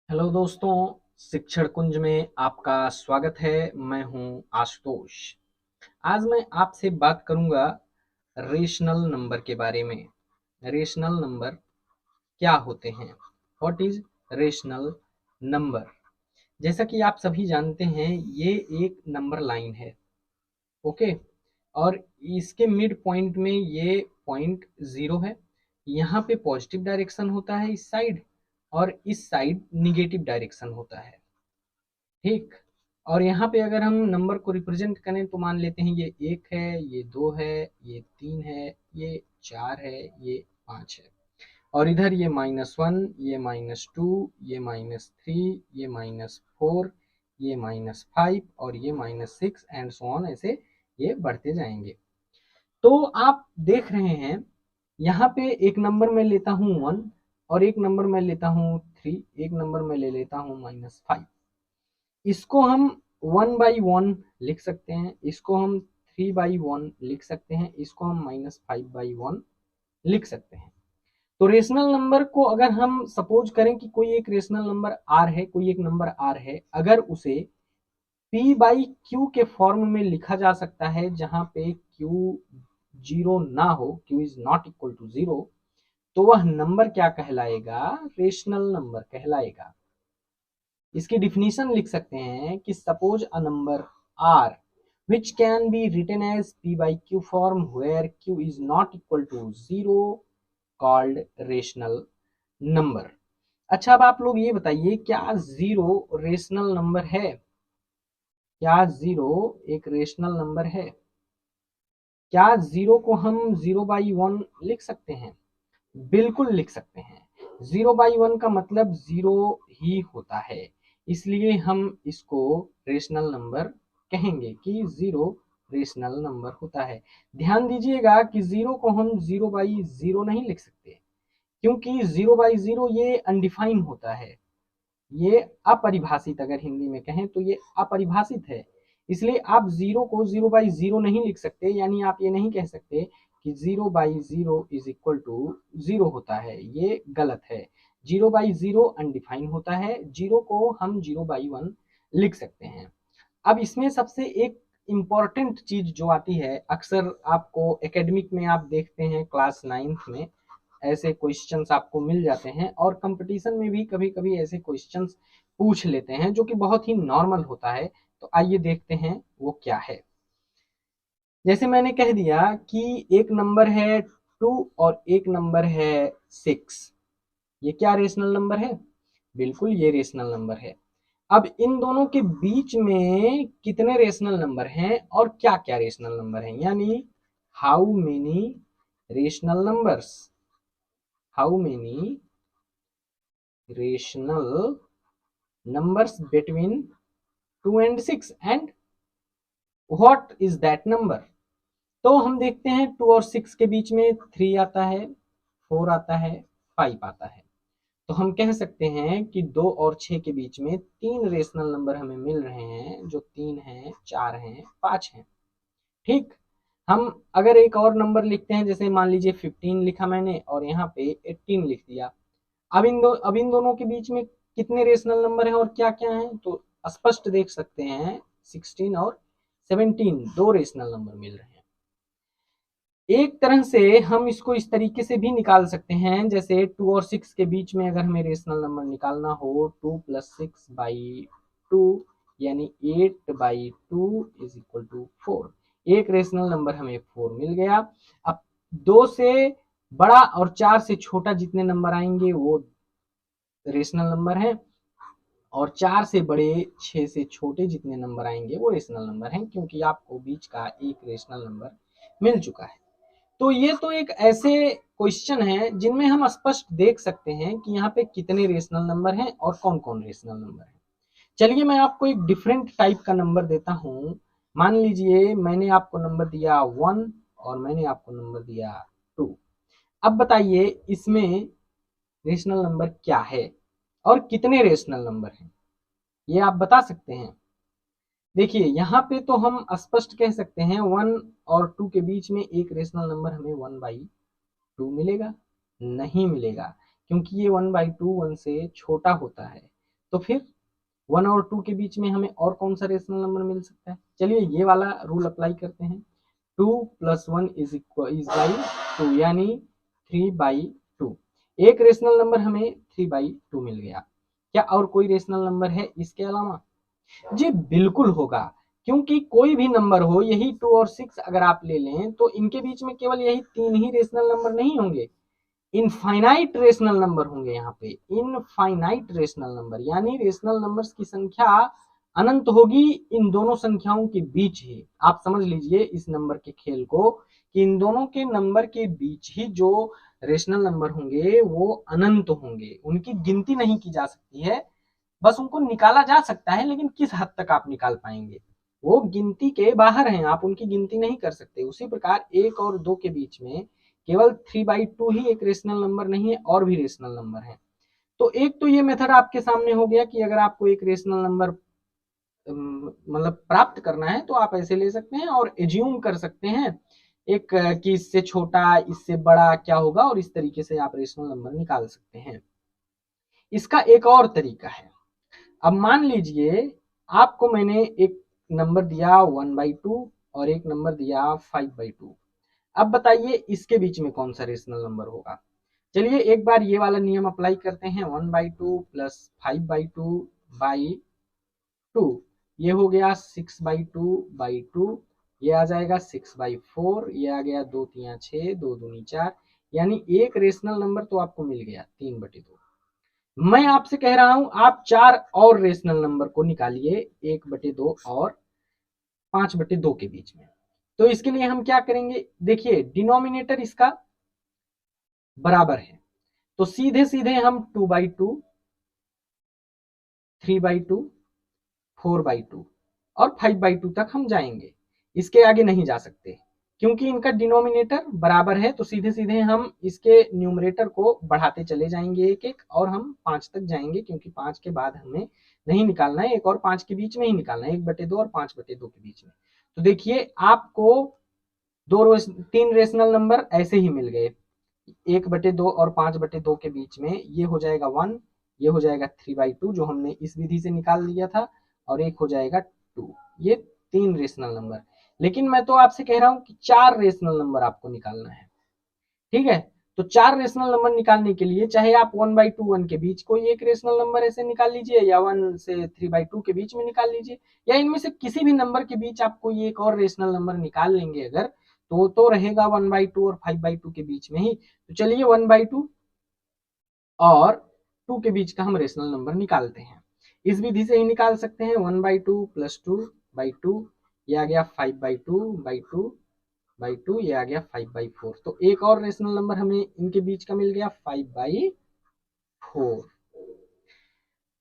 Hello दोस्तों, शिक्षण कुंज में आपका स्वागत है। मैं हूं आशुतोष। आज मैं आपसे बात करूंगा रेशनल नंबर के बारे में। रेशनल नंबर क्या होते हैं? What is rational number? जैसा कि आप सभी जानते हैं, ये एक नंबर लाइन है। ओके। और इसके मिड पॉइंट में ये पॉइंट जीरो है। यहाँ पे पॉजिटिव डायरेक्शन होता है इस साइड, और इस साइड निगेटिव डायरेक्शन होता है। ठीक। और यहाँ पे अगर हम नंबर को रिप्रेजेंट करें तो मान लेते हैं ये एक है, ये दो है, ये तीन है, ये चार है, ये पाँच है। और इधर ये -1, ये -2, ये -3, ये -4, ये -5 और ये -6 एंड सो ऑन, ऐसे ये बढ़ते जाएंगे। तो आप देख रहे हैं, यहाँ पे एक नंबर मैं लेता हूँ 1, और एक नंबर मैं लेता हूँ 3, एक नंबर मैं ले लेता हूँ -5। इसको हम 1/1 लिख सकते हैं, इसको हम 3/1 लिख सकते हैं, इसको हम -5/1 लिख सकते हैं। तो रेशनल नंबर को अगर हम सपोज करें कि कोई एक रेशनल नंबर आर है, कोई एक नंबर आर है, अगर उसे p/q के फॉर्म में लिखा जा सकता है, जहां पे q जीरो ना हो, q is not equal to zero, तो वह नंबर क्या कहलाएगा? रेशनल नंबर कहलाएगा। इसकी डिफिनीशन लिख सकते हैं कि suppose a number r which can be written as p by q form where q is not equal to 0 called rational number। अच्छा, अब आप लोग ये बताइए, क्या जीरो रेशनल नंबर है? क्या जीरो एक रेशनल नंबर है? क्या जीरो को हम 0/1 लिख सकते हैं? बिल्कुल लिख सकते हैं। 0/1 का मतलब जीरो ही होता है, इसलिए हम इसको रेशनल नंबर कहेंगे कि जीरो रेशनल नंबर होता है। ध्यान दीजिएगा कि जीरो को हम 0/0 नहीं लिख सकते, क्योंकि 0/0 ये अनडिफाइन होता है, ये अपरिभाषित, अगर हिंदी में कहें तो ये अपरिभाषित है। इसलिए आप जीरो को 0/0 नहीं लिख सकते, यानी आप ये नहीं कह सकते कि 0/0 इज इक्वल टू जीरो होता है, ये गलत है। 0/0 अनडिफाइन होता है, जीरो को हम 0/1 लिख सकते हैं। अब इसमें सबसे एक इम्पॉर्टेंट चीज जो आती है, अक्सर आपको एकेडमिक में आप देखते हैं, क्लास 9th में ऐसे क्वेश्चंस आपको मिल जाते हैं, और कंपटीशन में भी कभी कभी ऐसे क्वेश्चंस पूछ लेते हैं, जो कि बहुत ही नॉर्मल होता है। तो आइए देखते हैं वो क्या है। जैसे मैंने कह दिया कि एक नंबर है 2 और एक नंबर है 6, ये क्या रेशनल नंबर है? बिल्कुल, ये रेशनल नंबर है। अब इन दोनों के बीच में कितने रेशनल नंबर हैं और क्या क्या रेशनल नंबर हैं, यानी how many rational numbers, how many rational numbers between 2 and 6, and what is that number? तो हम देखते हैं 2 और 6 के बीच में 3 आता है, 4 आता है, 5 आता है। तो हम कह सकते हैं कि 2 और 6 के बीच में 3 रेशनल नंबर हमें मिल रहे हैं, जो 3 हैं, 4 हैं, 5 हैं। ठीक। हम अगर एक और नंबर लिखते हैं, जैसे मान लीजिए 15 लिखा मैंने और यहाँ पे 18 लिख दिया। अब इन दोनों के बीच में कितने रेशनल नंबर हैं और क्या क्या हैं, तो स्पष्ट देख सकते हैं, 16 और 17 दो रेशनल नंबर मिल रहे हैं। एक तरह से हम इसको इस तरीके से भी निकाल सकते हैं, जैसे 2 और 6 के बीच में अगर हमें रेशनल नंबर निकालना हो, 2 + 6/2 यानी 8/2 इज इक्वल टू 4। एक रेशनल नंबर हमें 4 मिल गया। अब 2 से बड़ा और 4 से छोटा जितने नंबर आएंगे वो रेशनल नंबर है, और 4 से बड़े 6 से छोटे जितने नंबर आएंगे वो रेशनल नंबर हैं, क्योंकि आपको बीच का एक रेशनल नंबर मिल चुका है। तो ये तो एक ऐसे क्वेश्चन है जिनमें हम स्पष्ट देख सकते हैं कि यहाँ पे कितने रेशनल नंबर हैं और कौन कौन रेशनल नंबर है। चलिए मैं आपको एक डिफरेंट टाइप का नंबर देता हूँ। मान लीजिए मैंने आपको नंबर दिया 1 और मैंने आपको नंबर दिया 2। अब बताइए इसमें रेशनल नंबर क्या है और कितने रेशनल नंबर हैं, ये आप बता सकते हैं? देखिए यहाँ पे तो हम स्पष्ट कह सकते हैं 1 और 2 के बीच में एक रेशनल नंबर हमें 1/2 मिलेगा। नहीं मिलेगा, क्योंकि ये 1/2 1 से छोटा होता है। तो फिर 1 और 2 के बीच में हमें और कौन सा रेशनल नंबर मिल सकता है? चलिए ये वाला रूल अप्लाई करते हैं। 2 + 1 इज बाई 2 यानी 3/2। एक रेशनल नंबर हमें 3/2 मिल गया। क्या और कोई रेशनल नंबर है इसके अलावा? जी बिल्कुल होगा, क्योंकि कोई भी नंबर हो, यही 2 और 6 अगर आप ले लें तो इनके बीच में केवल यही 3 ही रेशनल नंबर नहीं होंगे, इनफाइनाइट रेशनल नंबर होंगे। यहाँ पे इनफाइनाइट रेशनल नंबर यानी रेशनल नंबर्स की संख्या अनंत होगी इन दोनों संख्याओं के बीच ही। आप समझ लीजिए इस नंबर के खेल को कि इन दोनों के नंबर के बीच ही जो रेशनल नंबर होंगे वो अनंत होंगे, उनकी गिनती नहीं की जा सकती है, बस उनको निकाला जा सकता है, लेकिन किस हद तक आप निकाल पाएंगे वो गिनती के बाहर हैं, आप उनकी गिनती नहीं कर सकते। उसी प्रकार 1 और 2 के बीच में केवल 3/2 ही एक रेशनल नंबर नहीं है, और भी रेशनल नंबर है। तो एक तो ये मेथड आपके सामने हो गया कि अगर आपको एक रेशनल नंबर मतलब प्राप्त करना है तो आप ऐसे ले सकते हैं और एज्यूम कर सकते हैं एक कि इससे छोटा इससे बड़ा क्या होगा, और इस तरीके से आप रेशनल नंबर निकाल सकते हैं। इसका एक और तरीका है। अब मान लीजिए आपको मैंने एक नंबर दिया 1/2 और एक नंबर दिया 5/2। अब बताइए इसके बीच में कौन सा रेशनल नंबर होगा? चलिए एक बार ये वाला नियम अप्लाई करते हैं। 1/2 + 5/2/2 ये हो गया 6/2/2, ये आ जाएगा 6/4, ये आ गया 2 × 3 = 6, 2 दूनी 4, यानी एक रेशनल नंबर तो आपको मिल गया 3/2। मैं आपसे कह रहा हूं आप 4 और रेशनल नंबर को निकालिए 1/2 और 5/2 के बीच में। तो इसके लिए हम क्या करेंगे? देखिए डिनोमिनेटर इसका बराबर है, तो सीधे सीधे हम 2/2, 3/2, 4/2 और 5/2 तक हम जाएंगे, इसके आगे नहीं जा सकते, क्योंकि इनका डिनोमिनेटर बराबर है। तो सीधे सीधे हम इसके न्यूमरेटर को बढ़ाते चले जाएंगे एक एक, और हम 5 तक जाएंगे, क्योंकि 5 के बाद हमें नहीं निकालना है, 1 और 5 के बीच में ही निकालना है, 1/2 और 5/2 के बीच में। तो देखिए आपको 3 रेशनल नंबर ऐसे ही मिल गए, 1/2 और 5/2 के बीच में, ये हो जाएगा 1, ये हो जाएगा 3/2 जो हमने इस विधि से निकाल लिया था, और एक हो जाएगा 2। ये 3 रेशनल नंबर। लेकिन मैं तो आपसे कह रहा हूं कि 4 रेशनल नंबर आपको निकालना है, ठीक है? तो 4 रेशनल नंबर निकालने के लिए चाहे आप 1/2 1 के बीच कोई एक रेशनल नंबर ऐसे निकाल लीजिए, या 1 से 3/2 के बीच में निकाल लीजिए, या इनमें से किसी भी नंबर के बीच आप कोई एक और रेशनल नंबर निकाल लेंगे अगर, तो रहेगा 1/2 और 5/2 के बीच में ही। तो चलिए 1/2 और 2 के बीच का हम रेशनल नंबर निकालते हैं। इस विधि से ही निकाल सकते हैं। 1/2 + 2/2, ये आ गया 5/2/2, ये आ गया 5/4। तो एक और रेशनल नंबर हमें इनके बीच का मिल गया 5/4।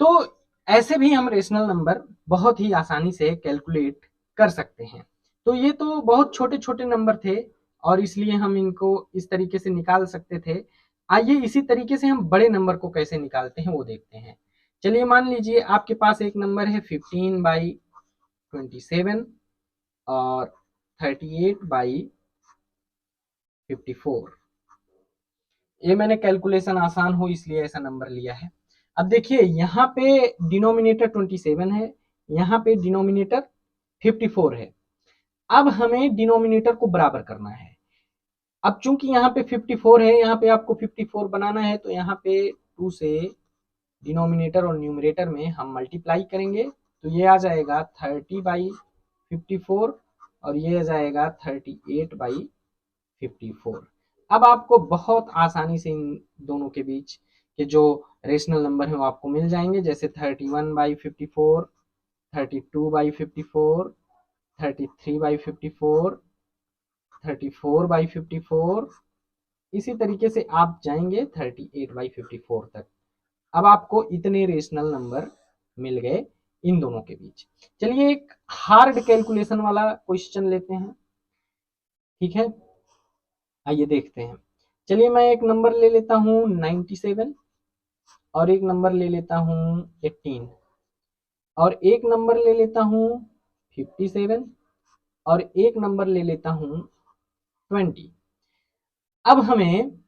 तो ऐसे भी हम रेशनल नंबर बहुत ही आसानी से कैलकुलेट कर सकते हैं। तो ये तो बहुत छोटे छोटे नंबर थे, और इसलिए हम इनको इस तरीके से निकाल सकते थे। आइए इसी तरीके से हम बड़े नंबर को कैसे निकालते हैं वो देखते हैं। चलिए मान लीजिए आपके पास एक नंबर है 15/27 और 38/54। ये मैंने कैलकुलेशन आसान हो इसलिए ऐसा नंबर लिया है। अब देखिए यहाँ पे डिनोमिनेटर 27 है, यहाँ पे डिनोमिनेटर 54 है। अब हमें डिनोमिनेटर को बराबर करना है। अब चूंकि यहाँ पे 54 है, यहाँ पे आपको 54 बनाना है, तो यहाँ पे 2 से डिनोमिनेटर और न्यूमरेटर में हम मल्टीप्लाई करेंगे, तो ये आ जाएगा 30/54 और ये आ जाएगा 38/54। अब आपको बहुत आसानी से इन दोनों के बीच के जो रेशनल नंबर है वो आपको मिल जाएंगे, जैसे 31/54, 32/54, 33/54, 34/54, इसी तरीके से आप जाएंगे 38/54 तक। अब आपको इतने रेशनल नंबर मिल गए इन दोनों के बीच। चलिए एक हार्ड कैलकुलेशन वाला क्वेश्चन लेते हैं, ठीक है? आइए देखते हैं। चलिए मैं एक नंबर ले लेता हूँ 97, और एक नंबर ले लेता हूँ 18, और एक नंबर ले लेता हूँ 57, और एक नंबर ले लेता हूँ 20। अब हमें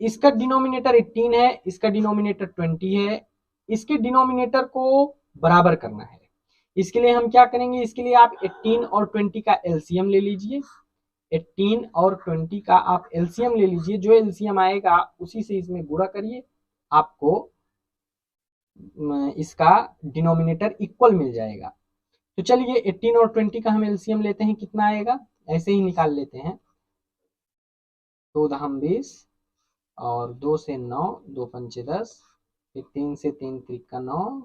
इसका डिनोमिनेटर 18 है, इसका डिनोमिनेटर 20 है, इसके डिनोमिनेटर को बराबर करना है। इसके लिए हम क्या करेंगे, इसके लिए आप 18 और 20 का एलसीएम ले लीजिए। 18 और 20 का आप एलसीएम ले लीजिए, जो एलसीएम आएगा उसी से इसमें गुणा करिए, आपको इसका डिनोमिनेटर इक्वल मिल जाएगा। तो चलिए 18 और 20 का हम एलसीएम लेते हैं, कितना आएगा ऐसे ही निकाल लेते हैं। 2 दहम 20 और 2 से 9, 2 पंचे 10, फिर 3 से 3 त्रिका 9,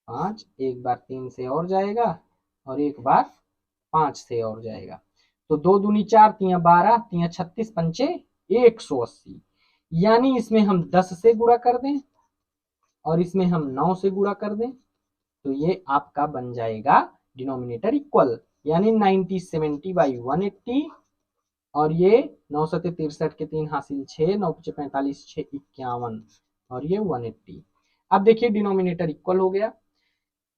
5, एक बार 3 से और जाएगा और एक बार 5 से और जाएगा। तो 2 दूनी 4, 3 12, 3 36, पंचे 180। यानी इसमें हम 10 से गुणा कर दें और इसमें हम 9 से गुणा कर दें, तो ये आपका बन जाएगा डिनोमिनेटर इक्वल, यानी 90 70 बाई 180, और ये 9 सत्ते 63 के 3 हासिल 6, 9 पचे 45, 6 51 और ये 180। अब देखिए डिनोमिनेटर इक्वल हो गया,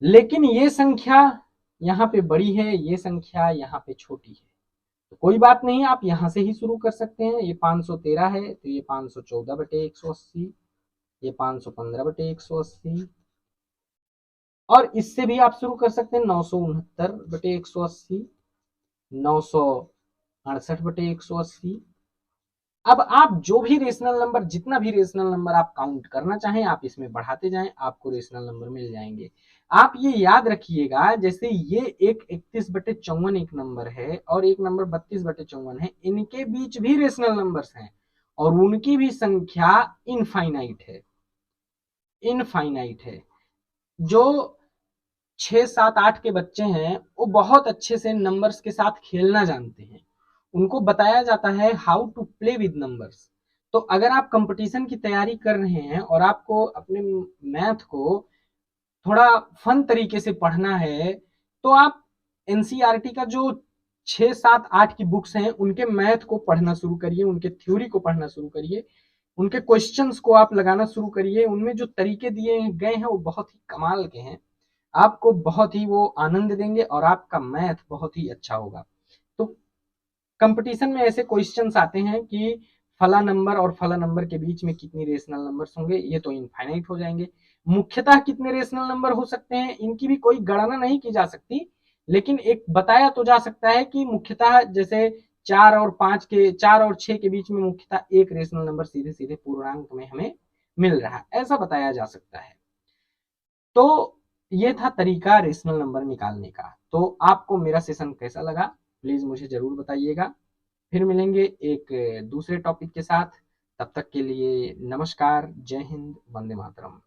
लेकिन ये संख्या यहाँ पे बड़ी है, ये संख्या यहाँ पे छोटी है। तो कोई बात नहीं, आप यहाँ से ही शुरू कर सकते हैं। ये 513 है तो ये 514 बटे 180, ये 515 बटे 180, और इससे भी आप शुरू कर सकते हैं 969 बटे 180, 968 बटे 180। अब आप जो भी रेशनल नंबर, जितना भी रेशनल नंबर आप काउंट करना चाहें, आप इसमें बढ़ाते जाएं, आपको रेशनल नंबर मिल जाएंगे। आप ये याद रखिएगा, जैसे ये एक 31 बटे 54 एक नंबर है और एक नंबर 32 बटे 54 है, इनके बीच भी रेशनल नंबर्स हैं और उनकी भी संख्या इनफाइनाइट है, इनफाइनाइट है। जो 6 7 8 के बच्चे हैं वो बहुत अच्छे से नंबर्स के साथ खेलना जानते हैं, उनको बताया जाता है how to play with numbers. तो अगर आप कंपटीशन की तैयारी कर रहे हैं और आपको अपने मैथ को थोड़ा फन तरीके से पढ़ना है, तो आप एनसीईआरटी का जो 6 7 8 की बुक्स हैं उनके मैथ को पढ़ना शुरू करिए, उनके थ्योरी को पढ़ना शुरू करिए, उनके क्वेश्चंस को आप लगाना शुरू करिए। उनमें जो तरीके दिए गए हैं वो बहुत ही कमाल के हैं, आपको बहुत ही वो आनंद देंगे और आपका मैथ बहुत ही अच्छा होगा। तो कंपटीशन में ऐसे क्वेश्चंस आते हैं कि फला नंबर और फला नंबर के बीच में कितनी रेशनल नंबर्स होंगे, ये तो इनफाइनाइट हो जाएंगे। मुख्यतः कितने रेशनल नंबर हो सकते हैं इनकी भी कोई गणना नहीं की जा सकती, लेकिन एक बताया तो जा सकता है कि मुख्यतः जैसे 4 और 6 के बीच में मुख्यतः एक रेशनल नंबर सीधे सीधे पूर्णांक में हमें मिल रहा है, ऐसा बताया जा सकता है। तो ये था तरीका रेशनल नंबर निकालने का। तो आपको मेरा सेशन कैसा लगा प्लीज मुझे जरूर बताइएगा। फिर मिलेंगे एक दूसरे टॉपिक के साथ, तब तक के लिए नमस्कार, जय हिंद, वंदे मातरम।